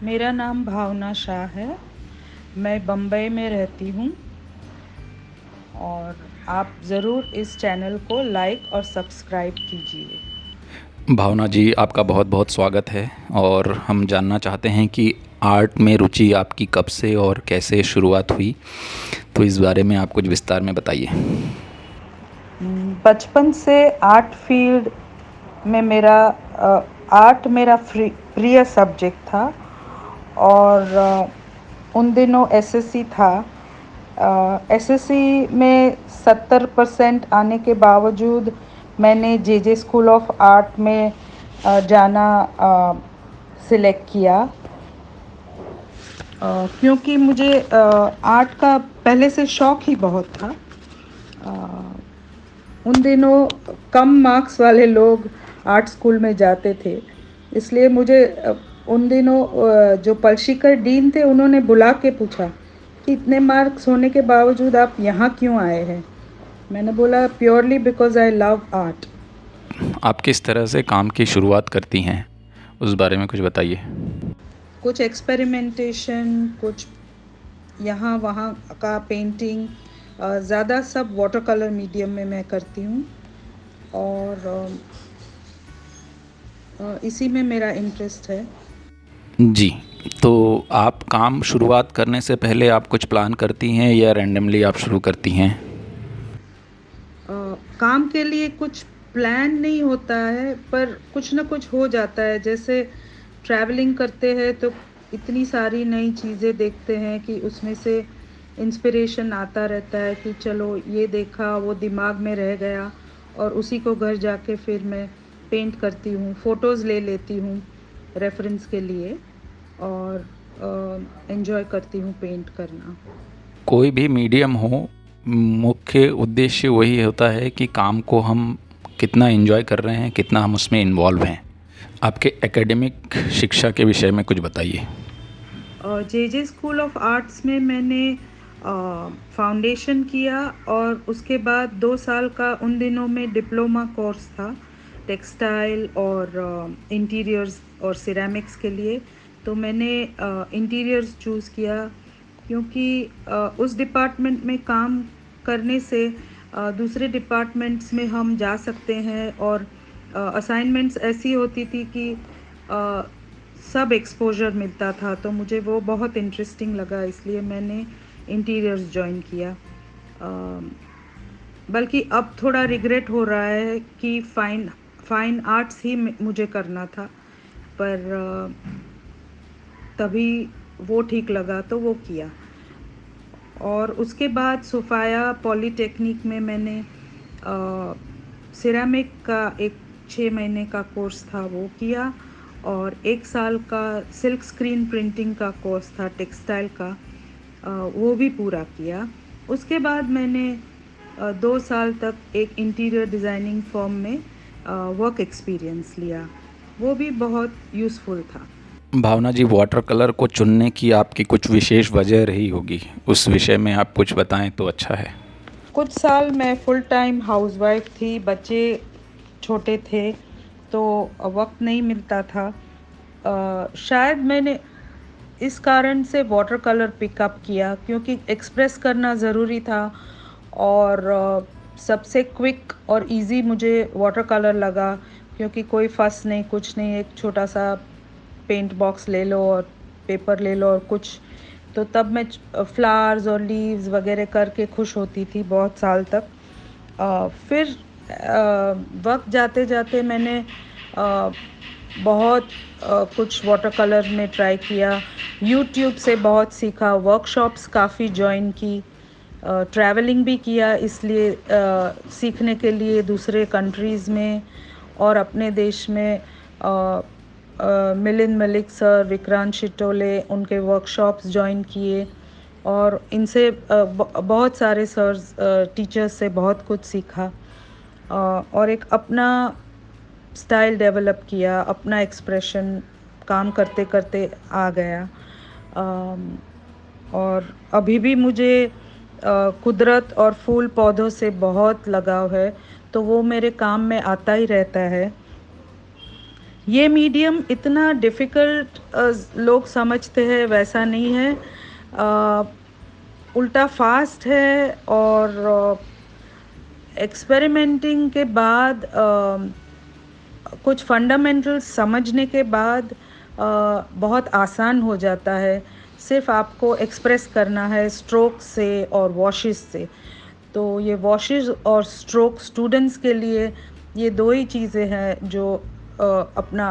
मेरा नाम भावना शाह है। मैं बम्बई में रहती हूँ और आप ज़रूर इस चैनल को लाइक और सब्सक्राइब कीजिए। भावना जी, आपका बहुत बहुत स्वागत है। और हम जानना चाहते हैं कि आर्ट में रुचि आपकी कब से और कैसे शुरुआत हुई, तो इस बारे में आप कुछ विस्तार में बताइए। बचपन से आर्ट फील्ड में आर्ट मेरा प्रिय सब्जेक्ट था और उन दिनों एसएससी था। एसएससी में 70% आने के बावजूद मैंने जेजे स्कूल ऑफ आर्ट में जाना सिलेक्ट किया, क्योंकि मुझे आर्ट का पहले से शौक ही बहुत था। उन दिनों कम मार्क्स वाले लोग आर्ट स्कूल में जाते थे, इसलिए मुझे उन दिनों जो पलशिकर डीन थे उन्होंने बुला के पूछा कि इतने मार्क्स होने के बावजूद आप यहाँ क्यों आए हैं। मैंने बोला purely because I love art. आप किस तरह से काम की शुरुआत करती हैं, उस बारे में कुछ बताइए। कुछ एक्सपेरिमेंटेशन, कुछ यहाँ वहाँ का पेंटिंग, ज़्यादा सब वाटर कलर मीडियम में मैं करती हूँ और इसी में मेरा इंटरेस्ट है। जी, तो आप काम शुरुआत करने से पहले आप कुछ प्लान करती हैं या रैंडमली आप शुरू करती हैं? काम के लिए कुछ प्लान नहीं होता है, पर कुछ ना कुछ हो जाता है। जैसे ट्रैवलिंग करते हैं तो इतनी सारी नई चीज़ें देखते हैं कि उसमें से इंस्पिरेशन आता रहता है कि चलो ये देखा, वो दिमाग में रह गया और उसी को घर जाके फिर मैं पेंट करती हूँ, फ़ोटोज़ ले लेती हूँ रेफरेंस के लिए और एंजॉय करती हूँ पेंट करना। कोई भी मीडियम हो, मुख्य उद्देश्य वही होता है कि काम को हम कितना एंजॉय कर रहे हैं, कितना हम उसमें इन्वॉल्व हैं। आपके एकेडमिक शिक्षा के विषय में कुछ बताइए। जेजे स्कूल ऑफ आर्ट्स में मैंने फाउंडेशन किया और उसके बाद 2 साल का उन दिनों में डिप्लोमा कोर्स था टेक्सटाइल और इंटीरियर्स और सिरेमिक्स के लिए। तो मैंने इंटीरियर्स चूज़ किया क्योंकि उस डिपार्टमेंट में काम करने से दूसरे डिपार्टमेंट्स में हम जा सकते हैं और असाइनमेंट्स ऐसी होती थी कि सब एक्सपोजर मिलता था, तो मुझे वो बहुत इंटरेस्टिंग लगा, इसलिए मैंने इंटीरियर्स ज्वाइन किया। बल्कि अब थोड़ा रिग्रेट हो रहा है कि फाइन आर्ट्स ही मुझे करना था, पर तभी वो ठीक लगा तो वो किया। और उसके बाद सोफाया पॉलीटेक्निक में मैंने सिरेमिक का एक 6 महीने का कोर्स था वो किया और 1 साल का सिल्क स्क्रीन प्रिंटिंग का कोर्स था टेक्सटाइल का, वो भी पूरा किया। उसके बाद मैंने 2 साल तक एक इंटीरियर डिज़ाइनिंग फर्म में वर्क एक्सपीरियंस लिया, वो भी बहुत यूज़फुल था। भावना जी, वाटर कलर को चुनने की आपकी कुछ विशेष वजह रही होगी, उस विषय में आप कुछ बताएं तो अच्छा है। कुछ साल मैं फुल टाइम हाउसवाइफ थी, बच्चे छोटे थे तो वक्त नहीं मिलता था। शायद मैंने इस कारण से वाटर कलर पिकअप किया क्योंकि एक्सप्रेस करना ज़रूरी था और सबसे क्विक और इजी मुझे वाटर कलर लगा, क्योंकि कोई फस नहीं, कुछ नहीं, एक छोटा सा पेंट बॉक्स ले लो और पेपर ले लो और कुछ। तो तब मैं फ्लावर्स और लीव्स वगैरह करके खुश होती थी बहुत साल तक। फिर वक्त जाते जाते मैंने बहुत कुछ वाटर कलर में ट्राई किया, यूट्यूब से बहुत सीखा, वर्कशॉप्स काफ़ी जॉइन की, ट्रैवलिंग भी किया इसलिए सीखने के लिए दूसरे कंट्रीज़ में और अपने देश में। मिलिंद मलिक सर, विक्रांत शिटोले, उनके वर्कशॉप्स जॉइन किए और इनसे बहुत सारे सर्स टीचर्स से बहुत कुछ सीखा और एक अपना स्टाइल डेवलप किया, अपना एक्सप्रेशन काम करते करते आ गया। और अभी भी मुझे कुदरत और फूल पौधों से बहुत लगाव है, तो वो मेरे काम में आता ही रहता है। ये मीडियम इतना डिफ़िकल्ट लोग समझते हैं वैसा नहीं है। उल्टा फास्ट है और एक्सपेरिमेंटिंग के बाद कुछ फंडामेंटल्स समझने के बाद बहुत आसान हो जाता है। सिर्फ आपको एक्सप्रेस करना है स्ट्रोक से और वॉशेस से। तो ये वॉशेस और स्ट्रोक स्टूडेंट्स के लिए ये दो ही चीज़ें हैं जो अपने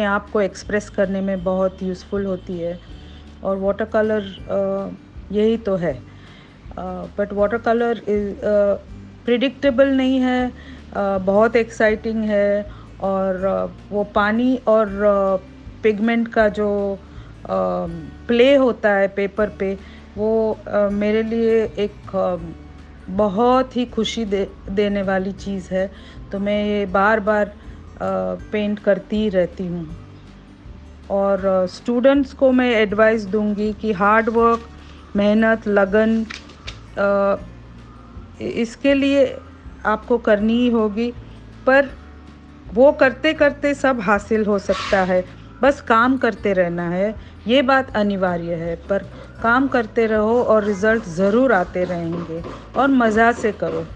आप को एक्सप्रेस करने में बहुत यूज़फुल होती है। और वाटर कलर यही तो है। बट वाटर कलर प्रिडिक्टेबल नहीं है, बहुत एक्साइटिंग है। और वो पानी और पिगमेंट का जो प्ले होता है पेपर पे, वो मेरे लिए एक बहुत ही खुशी देने वाली चीज़ है। तो मैं ये बार बार पेंट करती ही रहती हूँ। और स्टूडेंट्स को मैं एडवाइस दूंगी कि हार्ड वर्क, मेहनत, लगन इसके लिए आपको करनी ही होगी। पर वो करते करते सब हासिल हो सकता है, बस काम करते रहना है। ये बात अनिवार्य है, पर काम करते रहो और रिज़ल्ट ज़रूर आते रहेंगे। और मज़ा से करो।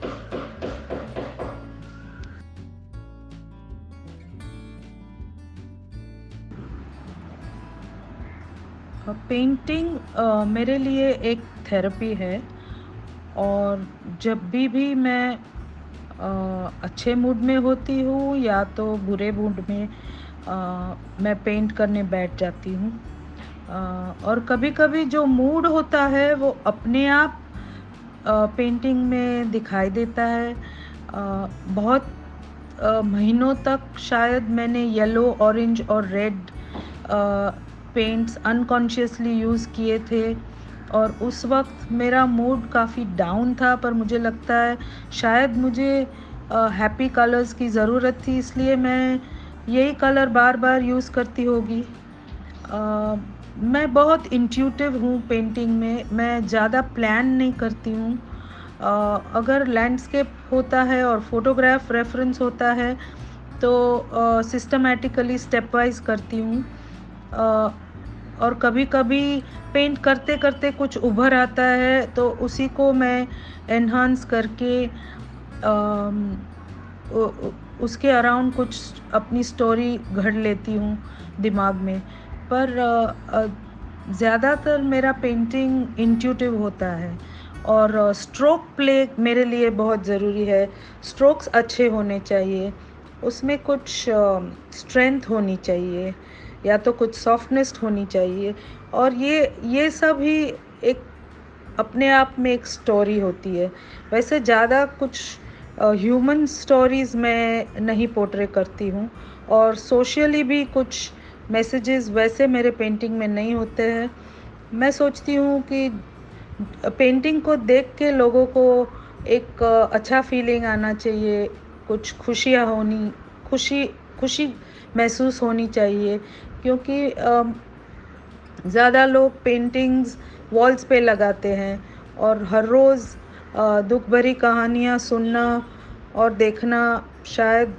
पेंटिंग मेरे लिए एक थेरेपी है। और जब भी मैं अच्छे मूड में होती हूँ या तो बुरे मूड में, मैं पेंट करने बैठ जाती हूँ। और कभी-कभी जो मूड होता है वो अपने आप पेंटिंग में दिखाई देता है। बहुत महीनों तक शायद मैंने येलो, ऑरेंज और रेड पेंट्स अनकॉन्शियसली यूज़ किए थे। और उस वक्त मेरा मूड काफ़ी डाउन था, पर मुझे लगता है शायद मुझे हैप्पी कलर्स की ज़रूरत थी, इसलिए मैं यही कलर बार बार यूज़ करती होगी। मैं बहुत इंट्यूटिव हूँ पेंटिंग में, मैं ज़्यादा प्लान नहीं करती हूँ। अगर लैंडस्केप होता है और फोटोग्राफ रेफरेंस होता है तो सिस्टमैटिकली स्टेप वाइज करती हूँ। और कभी-कभी पेंट करते करते कुछ उभर आता है तो उसी को मैं एनहांस करके उसके अराउंड कुछ अपनी स्टोरी घड़ लेती हूँ दिमाग में। पर ज़्यादातर मेरा पेंटिंग इंट्यूटिव होता है। और स्ट्रोक प्ले मेरे लिए बहुत ज़रूरी है। स्ट्रोक्स अच्छे होने चाहिए, उसमें कुछ स्ट्रेंथ होनी चाहिए या तो कुछ सॉफ्टनेस होनी चाहिए। और ये सब ही एक अपने आप में एक स्टोरी होती है। वैसे ज़्यादा कुछ ह्यूमन स्टोरीज़ मैं नहीं पोर्ट्रे करती हूँ। और सोशली भी कुछ मैसेजेस वैसे मेरे पेंटिंग में नहीं होते हैं। मैं सोचती हूँ कि पेंटिंग को देख के लोगों को एक अच्छा फीलिंग आना चाहिए, कुछ खुशी खुशी महसूस होनी चाहिए। क्योंकि ज़्यादा लोग पेंटिंग्स वॉल्स पे लगाते हैं और हर रोज़ दुख भरी कहानियाँ सुनना और देखना शायद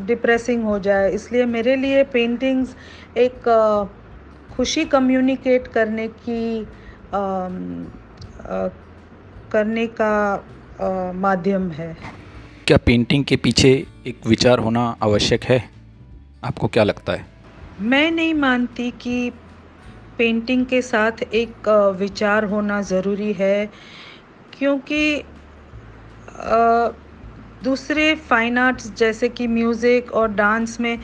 डिप्रेसिंग हो जाए। इसलिए मेरे लिए पेंटिंग्स एक खुशी कम्युनिकेट करने का माध्यम है। क्या पेंटिंग के पीछे एक विचार होना आवश्यक है? आपको क्या लगता है? मैं नहीं मानती कि पेंटिंग के साथ एक विचार होना ज़रूरी है। क्योंकि दूसरे फाइन आर्ट्स जैसे कि म्यूज़िक और डांस में,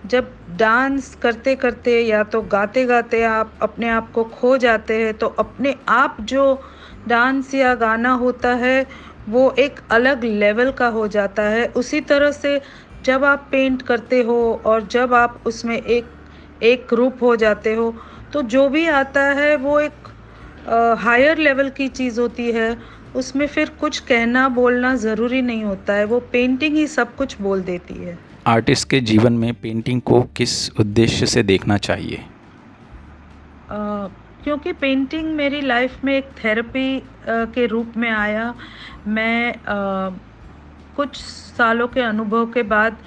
जब डांस करते करते या तो गाते गाते आप अपने आप को खो जाते हैं, तो अपने आप जो डांस या गाना होता है वो एक अलग लेवल का हो जाता है। उसी तरह से जब आप पेंट करते हो और जब आप उसमें एक रूप हो जाते हो, तो जो भी आता है वो एक हायर लेवल की चीज़ होती है। उसमें फिर कुछ कहना बोलना ज़रूरी नहीं होता है, वो पेंटिंग ही सब कुछ बोल देती है। आर्टिस्ट के जीवन में पेंटिंग को किस उद्देश्य से देखना चाहिए? क्योंकि पेंटिंग मेरी लाइफ में एक थेरेपी के रूप में आया। मैं कुछ सालों के अनुभव के बाद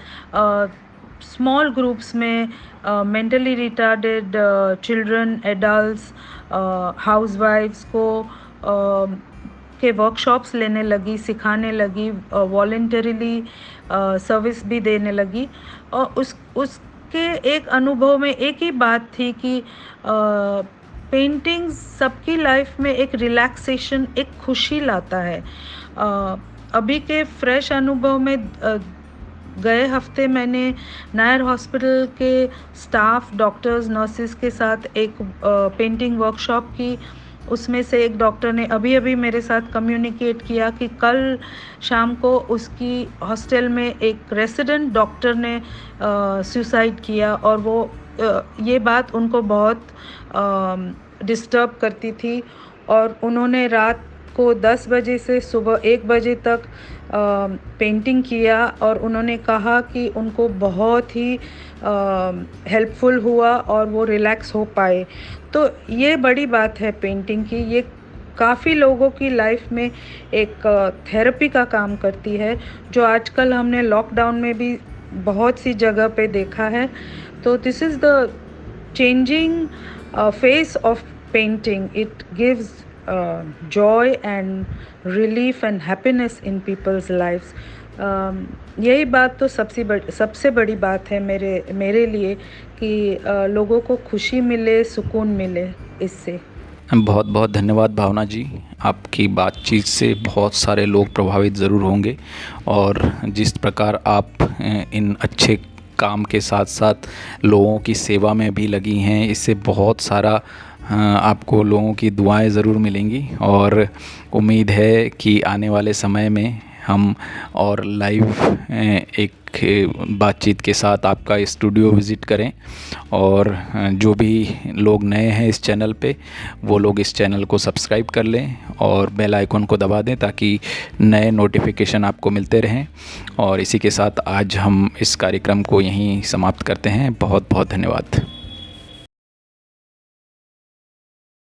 स्मॉल ग्रुप्स में मेंटली रिटार्डेड चिल्ड्रन, एडल्ट्स, हाउसवाइफ्स को के वर्कशॉप्स लेने लगी, सिखाने लगी, वॉलंटरीली सर्विस भी देने लगी। और उसके एक अनुभव में एक ही बात थी कि पेंटिंग सबकी लाइफ में एक रिलैक्सेशन, एक खुशी लाता है। अभी के फ्रेश अनुभव में गए हफ्ते मैंने नायर हॉस्पिटल के स्टाफ, डॉक्टर्स, नर्सेस के साथ एक पेंटिंग वर्कशॉप की। उसमें से एक डॉक्टर ने अभी मेरे साथ कम्युनिकेट किया कि कल शाम को उसकी हॉस्टल में एक रेसिडेंट डॉक्टर ने सुसाइड किया, और वो ये बात उनको बहुत डिस्टर्ब करती थी। और उन्होंने रात को 10 बजे से सुबह 1 बजे तक पेंटिंग किया, और उन्होंने कहा कि उनको बहुत ही हेल्पफुल हुआ और वो रिलैक्स हो पाए। तो ये बड़ी बात है पेंटिंग की। ये काफ़ी लोगों की लाइफ में एक थेरेपी का काम करती है, जो आजकल हमने लॉकडाउन में भी बहुत सी जगह पे देखा है। तो this is the changing face of painting. It gives joy and relief and happiness in people's lives. यही बात तो सबसे बड़ी बात है मेरे लिए कि लोगों को खुशी मिले, सुकून मिले इससे। बहुत बहुत धन्यवाद भावना जी। आपकी बातचीत से बहुत सारे लोग प्रभावित ज़रूर होंगे, और जिस प्रकार आप इन अच्छे काम के साथ साथ लोगों की सेवा में भी लगी हैं, इससे बहुत सारा आपको लोगों की दुआएं ज़रूर मिलेंगी। और उम्मीद है कि आने वाले समय में हम और लाइव एक बातचीत के साथ आपका स्टूडियो विज़िट करें, और जो भी लोग नए हैं इस चैनल पे, वो लोग इस चैनल को सब्सक्राइब कर लें और बेल आइकन को दबा दें, ताकि नए नोटिफिकेशन आपको मिलते रहें। और इसी के साथ आज हम इस कार्यक्रम को यहीं समाप्त करते हैं। बहुत बहुत धन्यवाद।